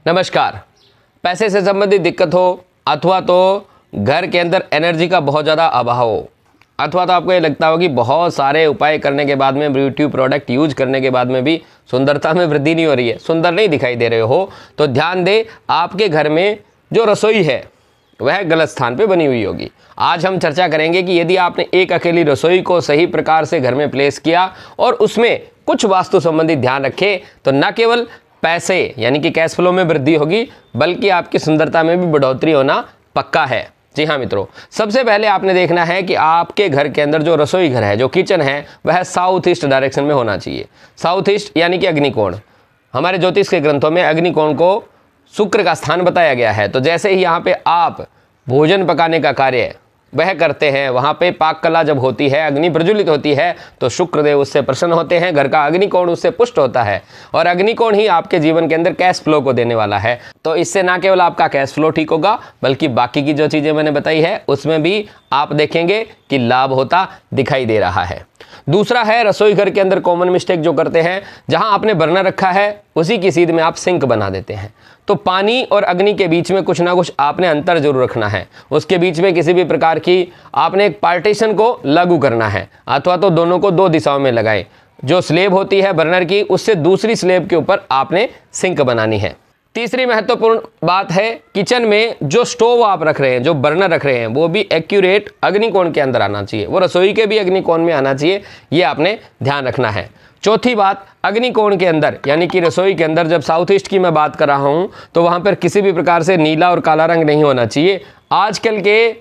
नमस्कार। पैसे से संबंधित दिक्कत हो अथवा तो घर के अंदर एनर्जी का बहुत ज़्यादा अभाव हो अथवा तो आपको ये लगता हो कि बहुत सारे उपाय करने के बाद में ब्यूटी प्रोडक्ट यूज करने के बाद में भी सुंदरता में वृद्धि नहीं हो रही है, सुंदर नहीं दिखाई दे रहे हो, तो ध्यान दें आपके घर में जो रसोई है वह गलत स्थान पे बनी हुई होगी। आज हम चर्चा करेंगे कि यदि आपने एक अकेली रसोई को सही प्रकार से घर में प्लेस किया और उसमें कुछ वास्तु संबंधी ध्यान रखे तो न केवल पैसे यानी कि कैश फ्लो में वृद्धि होगी बल्कि आपकी सुंदरता में भी बढ़ोतरी होना पक्का है। जी हाँ मित्रों, सबसे पहले आपने देखना है कि आपके घर के अंदर जो रसोई घर है, जो किचन है, वह साउथ ईस्ट डायरेक्शन में होना चाहिए। साउथ ईस्ट यानी कि अग्निकोण। हमारे ज्योतिष के ग्रंथों में अग्निकोण को शुक्र का स्थान बताया गया है। तो जैसे ही यहाँ पे आप भोजन पकाने का कार्य वह करते हैं, वहाँ पे पाक कला जब होती है, अग्नि प्रज्वलित होती है तो शुक्रदेव उससे प्रसन्न होते हैं, घर का अग्निकोण उससे पुष्ट होता है और अग्निकोण ही आपके जीवन के अंदर कैश फ्लो को देने वाला है। तो इससे ना केवल आपका कैश फ्लो ठीक होगा बल्कि बाकी की जो चीज़ें मैंने बताई है उसमें भी आप देखेंगे कि लाभ होता दिखाई दे रहा है। दूसरा है रसोई घर के अंदर कॉमन मिस्टेक जो करते हैं, जहां आपने बर्नर रखा है उसी की सीध में आप सिंक बना देते हैं। तो पानी और अग्नि के बीच में कुछ ना कुछ आपने अंतर जरूर रखना है। उसके बीच में किसी भी प्रकार की आपने एक पार्टीशन को लागू करना है अथवा तो दोनों को दो दिशाओं में लगाएं। जो स्लेब होती है बर्नर की उससे दूसरी स्लेब के ऊपर आपने सिंक बनानी है। तीसरी महत्वपूर्ण बात है, किचन में जो स्टोव आप रख रहे हैं, जो बर्नर रख रहे हैं, वो भी एक्यूरेट अग्निकोण के अंदर आना चाहिए, वो रसोई के भी अग्निकोण में आना चाहिए, ये आपने ध्यान रखना है। चौथी बात, अग्निकोण के अंदर यानी कि रसोई के अंदर जब साउथ ईस्ट की मैं बात कर रहा हूँ तो वहाँ पर किसी भी प्रकार से नीला और काला रंग नहीं होना चाहिए। आजकल के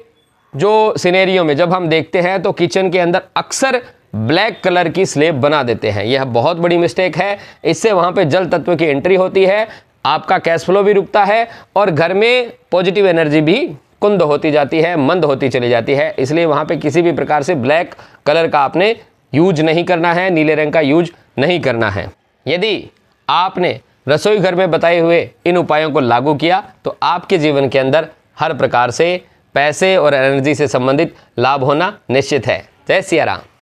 जो सिनेरियो में जब हम देखते हैं तो किचन के अंदर अक्सर ब्लैक कलर की स्लेब बना देते हैं, यह बहुत बड़ी मिस्टेक है। इससे वहाँ पे जल तत्व की एंट्री होती है, आपका कैश फ्लो भी रुकता है और घर में पॉजिटिव एनर्जी भी कुंद होती जाती है, मंद होती चली जाती है। इसलिए वहाँ पे किसी भी प्रकार से ब्लैक कलर का आपने यूज नहीं करना है, नीले रंग का यूज नहीं करना है। यदि आपने रसोई घर में बताए हुए इन उपायों को लागू किया तो आपके जीवन के अंदर हर प्रकार से पैसे और एनर्जी से संबंधित लाभ होना निश्चित है। जय सिया राम।